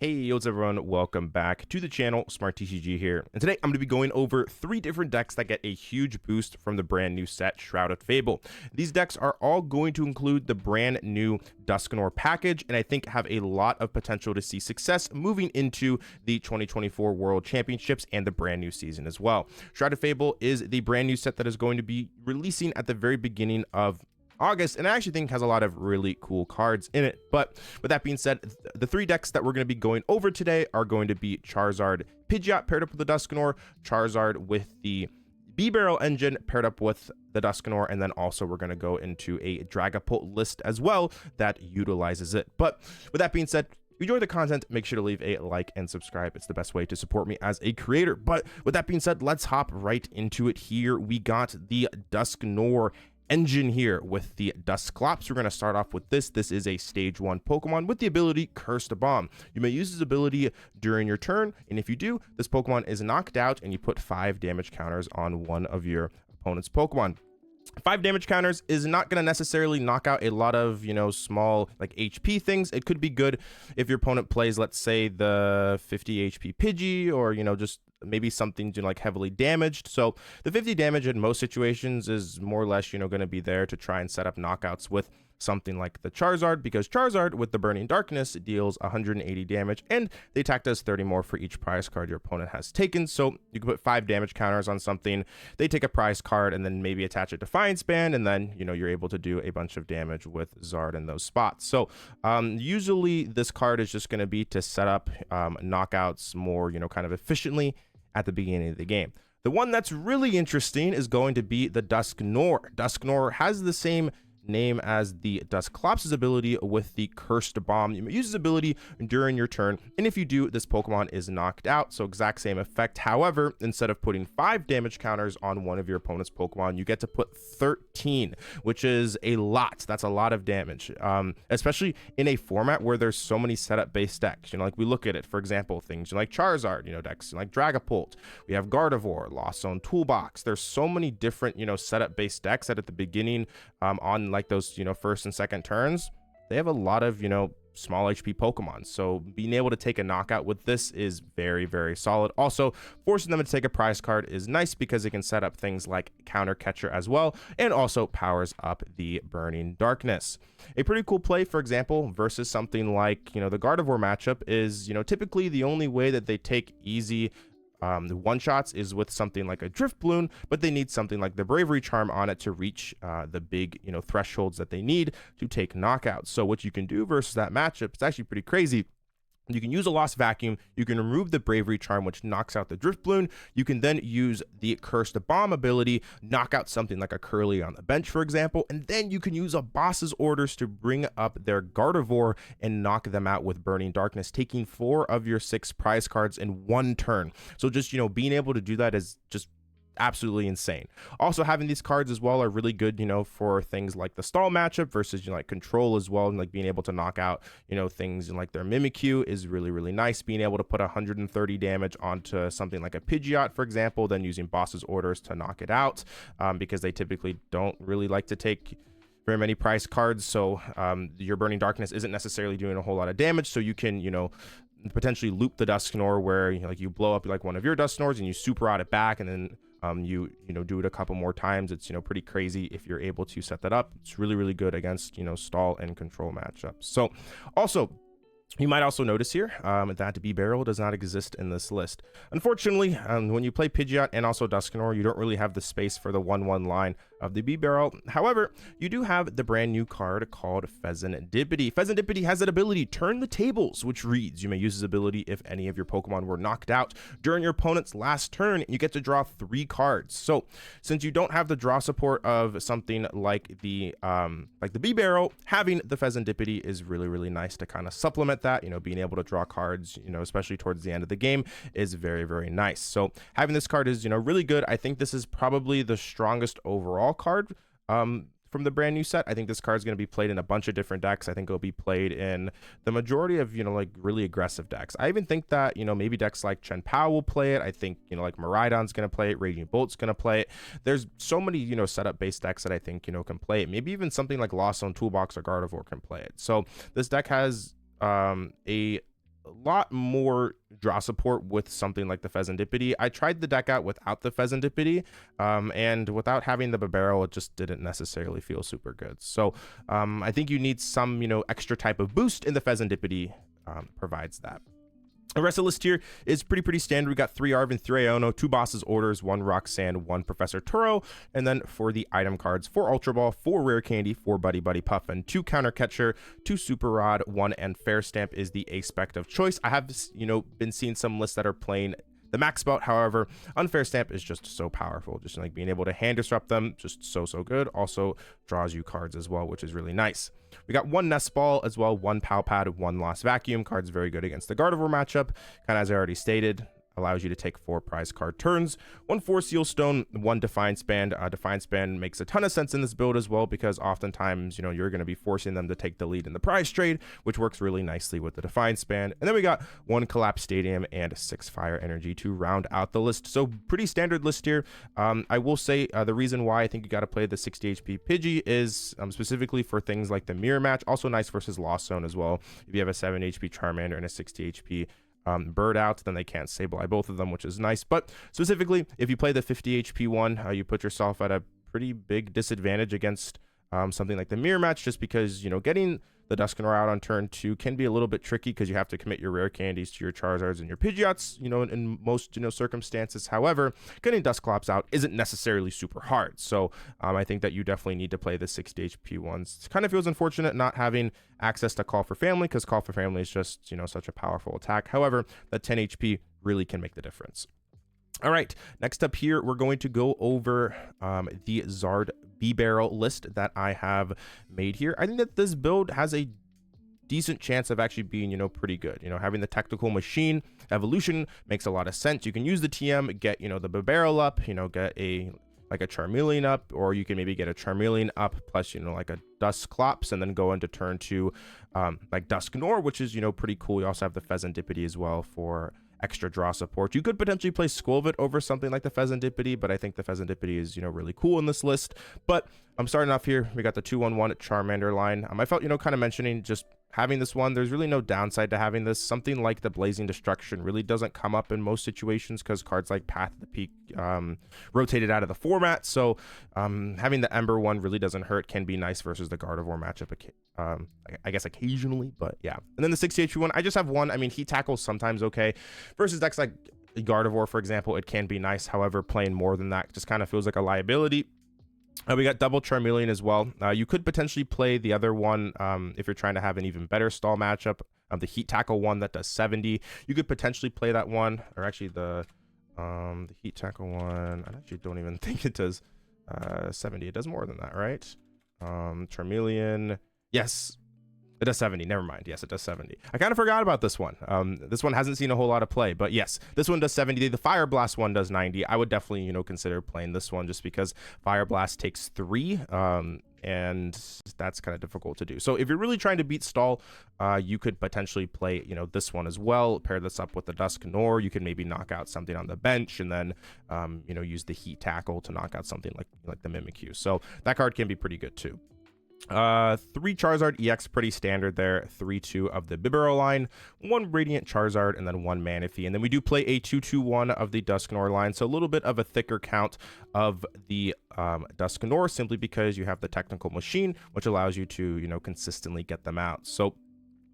Hey, what's up everyone? Welcome back to the channel. Smart TCG here, and today I'm going to be going over 3 different decks that get a huge boost from the brand new set Shrouded Fable. These decks are all going to include the brand new Dusknoir package, and I think have a lot of potential to see success moving into the 2024 World Championships and the brand new season as well. Shrouded Fable is the brand new set that is going to be releasing at the very beginning of August, and I actually think has a lot of really cool cards in it. But with that being said, the 3 decks that we're going to be going over today are going to be Charizard Pidgeot paired up with the Dusknoir, Charizard with the B-Barrel engine paired up with the Dusknoir, and then also we're going to go into a Dragapult list as well that utilizes it. But with that being said, if you enjoy the content, make sure to leave a like and subscribe. It's the best way to support me as a creator. But with that being said, let's hop right into it here. We got the Dusknoir engine here with the Dusclops. We're going to start off with this. This is a stage 1 Pokemon with the ability Cursed Bomb. You may use this ability during your turn, and if you do, this Pokemon is knocked out and you put 5 damage counters on one of your opponent's Pokemon. 5 damage counters is not going to necessarily knock out a lot of, small like HP things. It could be good if your opponent plays, let's say, the 50 HP Pidgey, or just maybe something like heavily damaged. So the 50 damage in most situations is more or less going to be there to try and set up knockouts with something like the Charizard, because Charizard with the Burning Darkness deals 180 damage, and the attack does 30 more for each prize card your opponent has taken. So you can put 5 damage counters on something, they take a prize card, and then maybe attach a Defiance Band, and then you're able to do a bunch of damage with Zard in those spots. So usually this card is just going to be to set up knockouts more kind of efficiently at the beginning of the game. The one that's really interesting is going to be the Dusknoir. Dusknoir has the same name as the Dusclops' ability with the Cursed Bomb. You may use this ability during your turn, and if you do, this Pokemon is knocked out. So exact same effect. However, instead of putting 5 damage counters on one of your opponent's Pokemon, you get to put 13, which is a lot. That's a lot of damage, especially in a format where there's so many setup based decks. Like we look at it, for example, things like Charizard, decks like Dragapult, we have Gardevoir, Lost Zone Toolbox. There's so many different setup based decks that at the beginning on like those first and second turns, they have a lot of small HP Pokemon. So being able to take a knockout with this is very, very solid. Also, forcing them to take a prize card is nice because it can set up things like Counter Catcher as well, and also powers up the Burning Darkness. A pretty cool play, for example, versus something like the Gardevoir matchup is typically the only way that they take easy the one-shots is with something like a Drift Balloon, but they need something like the Bravery Charm on it to reach the big thresholds that they need to take knockouts. So what you can do versus that matchup, it's actually pretty crazy. You can use a Lost Vacuum, you can remove the Bravery Charm, which knocks out the Drift Balloon. You can then use the Cursed Bomb ability, knock out something like a Curly on the bench, for example, and then you can use a boss's orders to bring up their Gardevoir and knock them out with Burning Darkness, taking 4 of your 6 prize cards in 1 turn. So just, being able to do that is just absolutely insane. Also, having these cards as well are really good for things like the stall matchup versus like control as well, and like being able to knock out things like their Mimikyu is really, really nice. Being able to put 130 damage onto something like a Pidgeot, for example, then using boss's orders to knock it out, because they typically don't really like to take very many prize cards. So your Burning Darkness isn't necessarily doing a whole lot of damage, so you can potentially loop the Dusknoir where you blow up like one of your Dusknoirs and you super out it back, and then you do it a couple more times. It's pretty crazy if you're able to set that up. It's really, really good against stall and control matchups. So also, you might also notice here that the B-Barrel does not exist in this list. Unfortunately, when you play Pidgeot and also Dusknoir, you don't really have the space for the 1/1 line of the B-Barrel. However, you do have the brand new card called Fezandipiti. Fezandipiti has that ability, Turn the Tables, which reads, you may use this ability if any of your Pokemon were knocked out during your opponent's last turn, and you get to draw 3 cards. So since you don't have the draw support of something like the B-Barrel, having the Fezandipiti is really, really nice to kind of supplement that. Being able to draw cards, especially towards the end of the game, is very, very nice. So having this card is really good. I think this is probably the strongest overall card from the brand new set. I think this card is going to be played in a bunch of different decks. I think it'll be played in the majority of like really aggressive decks. I even think that maybe decks like Chien-Pao will play it. I think like Miraidon's going to play it, Raging Bolt's going to play it. There's so many setup based decks that I think can play it. Maybe even something like Lost Zone Toolbox or Gardevoir can play it. So this deck has a lot more draw support with something like the Fezandipiti. I tried the deck out without the Fezandipiti, and without having the Bibarel, it just didn't necessarily feel super good. So I think you need some, extra type of boost, and the Fezandipiti provides that. The rest of the list here is pretty standard. We got 3 Arven, 3 Iono, 2 Boss's Orders, 1 Roxanne, 1 Professor Turo, and then for the item cards, 4 Ultra Ball, 4 Rare Candy, 4 Buddy-Buddy Poffin, 2 Counter Catcher, 2 Super Rod, 1 Unfair Stamp is the aspect of choice. I have, been seeing some lists that are playing the max bout. However, Unfair Stamp is just so powerful. Just like being able to hand disrupt them, just so good. Also draws you cards as well, which is really nice. We got 1 Nest Ball as well, 1 Pal Pad, 1 Lost Vacuum. Cards very good against the Gardevoir matchup. Kind of as I already stated, allows you to take 4 prize card turns, 1 Force Seal Stone, 1 Defiance Band. Defiance Band makes a ton of sense in this build as well, because oftentimes, you're going to be forcing them to take the lead in the prize trade, which works really nicely with the Defiance Band. And then we got 1 Collapsed Stadium and 6 Fire Energy to round out the list. So pretty standard list here. I will say the reason why I think you got to play the 60 HP Pidgey is specifically for things like the mirror match. Also nice versus Lost Zone as well. If you have a 7 HP Charmander and a 60 HP bird out, then they can't Sableye both of them, which is nice. But specifically, if you play the 50 HP one, you put yourself at a pretty big disadvantage against something like the mirror match, just because getting the Dusknoir out on turn 2 can be a little bit tricky, because you have to commit your rare candies to your Charizards and your Pidgeots, in most circumstances. However, getting Dusclops out isn't necessarily super hard. So I think that you definitely need to play the 60 HP ones. It kind of feels unfortunate not having access to Call for Family, because Call for Family is just such a powerful attack. However, that 10 HP really can make the difference. All right, next up here, we're going to go over the Zard B-Barrel list that I have made here. I think that this build has a decent chance of actually being, pretty good. Having the Technical Machine evolution makes a lot of sense. You can use the TM, get, the B-Barrel up, get a Charmeleon up, or you can maybe get a Charmeleon up plus, like a Dusclops, and then go into turn 2 like Dusknoir, which is, pretty cool. You also have the Fezandipiti as well for extra draw support. You could potentially play Squilvet over something like the Fezandipiti, but I think the Fezandipiti is, really cool in this list. But I'm starting off here. We got the 2-1-1 Charmander line. I felt, kind of mentioning just having this one, there's really no downside to having this. Something like the Blazing Destruction really doesn't come up in most situations, because cards like Path of the Peak rotated out of the format. So having the Ember one really doesn't hurt. Can be nice versus the Gardevoir matchup, I guess occasionally, but yeah. And then the 60 HP one, I just have one. I mean, Heat Tackle's sometimes okay. Versus decks like Gardevoir, for example, it can be nice. However, playing more than that just kind of feels like a liability. We got double Charmeleon as well. You could potentially play the other one if you're trying to have an even better stall matchup. The Heat Tackle one that does 70. You could potentially play that one, or actually the Heat Tackle one. I actually don't even think it does 70. It does more than that, right? Charmeleon, yes. It does 70. Never mind. Yes, it does 70. I kind of forgot about this one. This one hasn't seen a whole lot of play, but yes, this one does 70. The Fire Blast one does 90. I would definitely, consider playing this one, just because Fire Blast takes 3, and that's kind of difficult to do. So if you're really trying to beat stall, you could potentially play, this one as well. Pair this up with the Dusknoir. You could maybe knock out something on the bench, and then, use the Heat Tackle to knock out something like the Mimikyu. So that card can be pretty good too. 3 Charizard EX, pretty standard there. 3-2 of the Bibarel line, 1 Radiant Charizard, and then 1 Manaphy. And then we do play a 2-2-1 of the Dusknoir line, so a little bit of a thicker count of the Dusknoir, simply because you have the Technical Machine, which allows you to, consistently get them out. So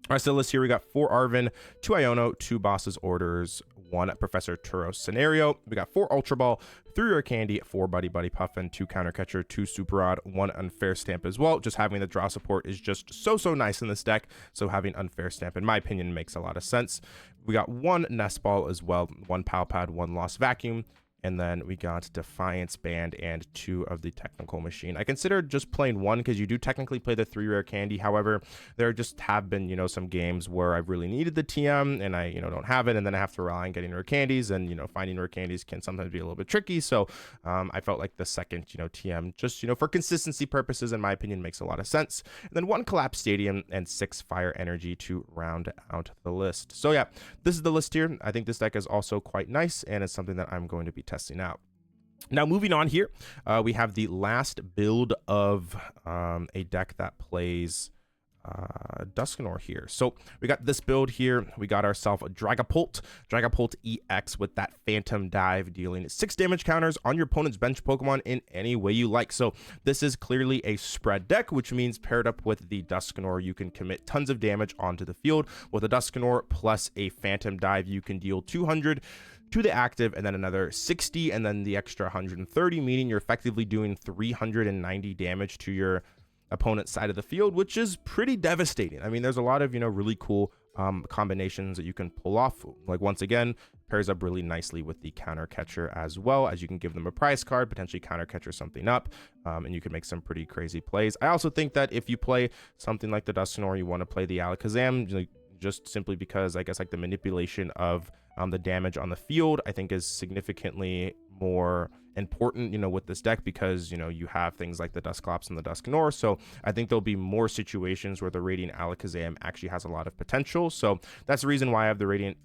rest of the list here, we got 4 Arven, 2 Iono, 2 Boss's Orders, 1 Professor Turo scenario. We got 4 Ultra Ball, 3 Rare Candy, 4 Buddy-Buddy Poffin, 2 Counter Catcher, 2 Super Rod, 1 Unfair Stamp as well. Just having the draw support is just so nice in this deck. So having Unfair Stamp, in my opinion, makes a lot of sense. We got 1 Nest Ball as well, 1 Pal Pad, 1 Lost Vacuum. And then we got Defiance Band and 2 of the Technical Machine. I consider just playing 1, because you do technically play the 3 Rare Candy. However, there just have been, some games where I've really needed the TM and I, don't have it. And then I have to rely on getting Rare Candies, and, finding Rare Candies can sometimes be a little bit tricky. So I felt like the second, TM, just, for consistency purposes, in my opinion, makes a lot of sense. And then 1 Collapsed Stadium and 6 Fire Energy to round out the list. So yeah, this is the list here. I think this deck is also quite nice, and it's something that I'm going to be testing out. Now, moving on here, we have the last build of a deck that plays Dusknoir here. So we got this build here. We got ourselves a Dragapult EX with that Phantom Dive, dealing 6 damage counters on your opponent's bench Pokemon in any way you like. So this is clearly a spread deck, which means paired up with the Dusknoir, you can commit tons of damage onto the field. With a Dusknoir plus a Phantom Dive, you can deal 200 to the active and then another 60 and then the extra 130, meaning you're effectively doing 390 damage to your opponent's side of the field, which is pretty devastating. I mean, there's a lot of, really cool combinations that you can pull off. Like, once again, pairs up really nicely with the counter catcher, as well as you can give them a prize card, potentially counter catcher something up, and you can make some pretty crazy plays. I also think that if you play something like the Dusknoir, you want to play the Alakazam, just simply because I guess like the manipulation of the damage on the field, I think, is significantly more important, with this deck, because you have things like the Dusclops and the Dusknoir. So I think there'll be more situations where the Radiant Alakazam actually has a lot of potential. So that's the reason why I have the Radiant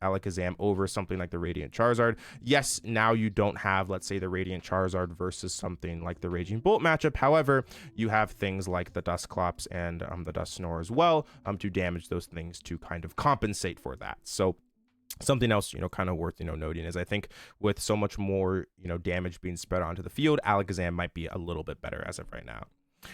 Alakazam over something like the Radiant Charizard. Yes, now you don't have, let's say, the Radiant Charizard versus something like the Raging Bolt matchup. However, you have things like the Dusclops and the Dusknoir as well to damage those things to kind of compensate for that. So something else, kind of worth, noting is I think with so much more, damage being spread onto the field, Alakazam might be a little bit better as of right now.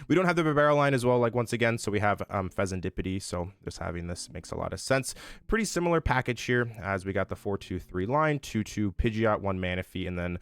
We don't have the Barbaro line as well, like, once again, so we have Fezandipiti, so just having this makes a lot of sense. Pretty similar package here, as we got the 4-2-3 line, 2-2 Pidgeot, 1 Manaphy, and then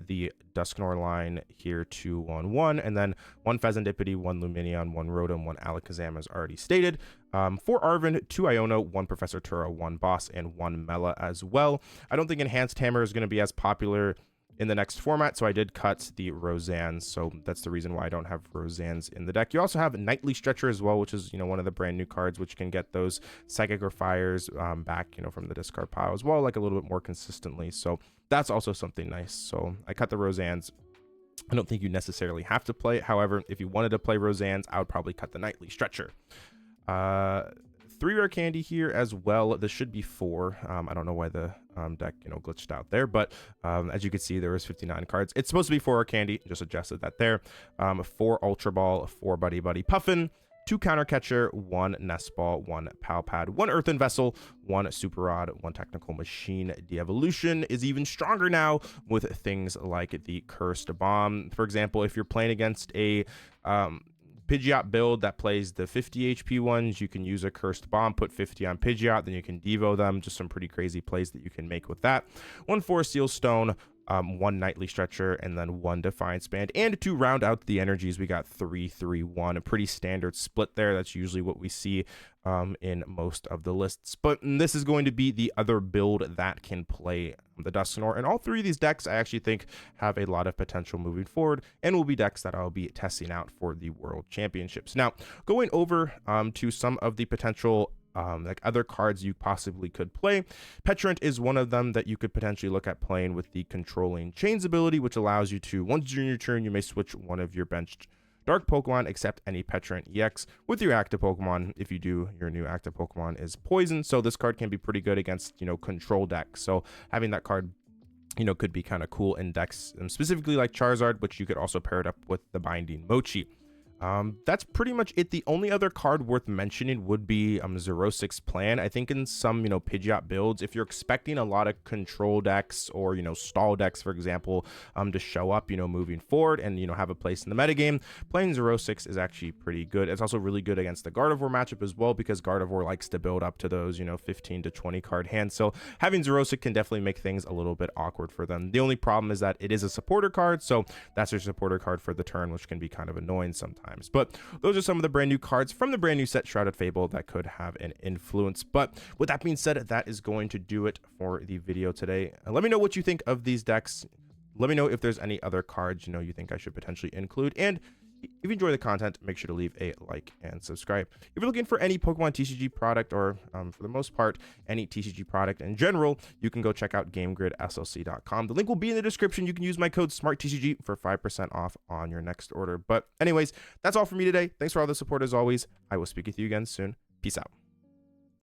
the Dusknoir line here, 2-1-1, and then 1 Fezandipiti, 1 Lumineon, 1 Rotom, 1 Alakazam, as already stated. 4 Arven, 2 Iono, 1 Professor Turo, 1 Boss, and 1 Mela as well. I don't think Enhanced Hammer is going to be as popular in the next format, so I did cut the Roseannes, so that's the reason why I don't have Roseannes in the deck. You also have Nightly Stretcher as well, which is, one of the brand new cards, which can get those Psychic or Fires back, from the discard pile as well, like a little bit more consistently. So that's also something nice. So I cut the Roseannes. I don't think you necessarily have to play it. However, if you wanted to play Roseannes, I would probably cut the Nightly Stretcher. 3 rare candy here as well. This should be 4. I don't know why the deck glitched out there, but as you can see, there was 59 cards. It's supposed to be 4 rare candy, just adjusted that there. 4 Ultra Ball, 4 Buddy-Buddy Poffin, 2 Counter Catcher, 1 Nest Ball, 1 Pal Pad, 1 Earthen Vessel, 1 Super Rod, 1 Technical Machine. De-Evolution is even stronger now with things like the Cursed Bomb. For example, if you're playing against a Pidgeot build that plays the 50 HP ones, you can use a Cursed Bomb, put 50 on Pidgeot, then you can Devo them. Just some pretty crazy plays that you can make with that. 1 Forest Seal Stone, 1 Nightly Stretcher, and then 1 Defiance Band. And to round out the energies, we got 3-3-1, a pretty standard split there. That's usually what we see in most of the lists. But this is going to be the other build that can play the Dusknoir. And all 3 of these decks, I actually think, have a lot of potential moving forward, and will be decks that I'll be testing out for the World Championships. Now, going over to some of the potential like other cards you possibly could play. Petrant is one of them that you could potentially look at playing with the Controlling Chains ability, which allows you to, once during your turn, you may switch one of your benched Dark Pokemon, except any Petrant EX, with your active Pokemon. If you do, your new active Pokemon is Poison, so this card can be pretty good against, control decks. So having that card, could be kind of cool in decks, specifically like Charizard, which you could also pair it up with the Binding Mochi. That's pretty much it. The only other card worth mentioning would be Xerosic's Plan. I think in some, Pidgeot builds, if you're expecting a lot of control decks or, stall decks, for example, to show up, moving forward and, have a place in the metagame, playing Xerosix is actually pretty good. It's also really good against the Gardevoir matchup as well, because Gardevoir likes to build up to those, 15 to 20 card hands. So having Xerosic can definitely make things a little bit awkward for them. The only problem is that it is a supporter card, so that's your supporter card for the turn, which can be kind of annoying sometimes. But those are some of the brand new cards from the brand new set Shrouded Fable that could have an influence. But with that being said, that is going to do it for the video today. Let me know what you think of these decks. Let me know if there's any other cards you think I should potentially include. And if you enjoy the content, make sure to leave a like and subscribe. If you're looking for any Pokemon TCG product, or for the most part, any TCG product in general, you can go check out GameGridSLC.com. The link will be in the description. You can use my code SmartTCG for 5% off on your next order. But anyways, that's all for me today. Thanks for all the support as always. I will speak with you again soon. Peace out.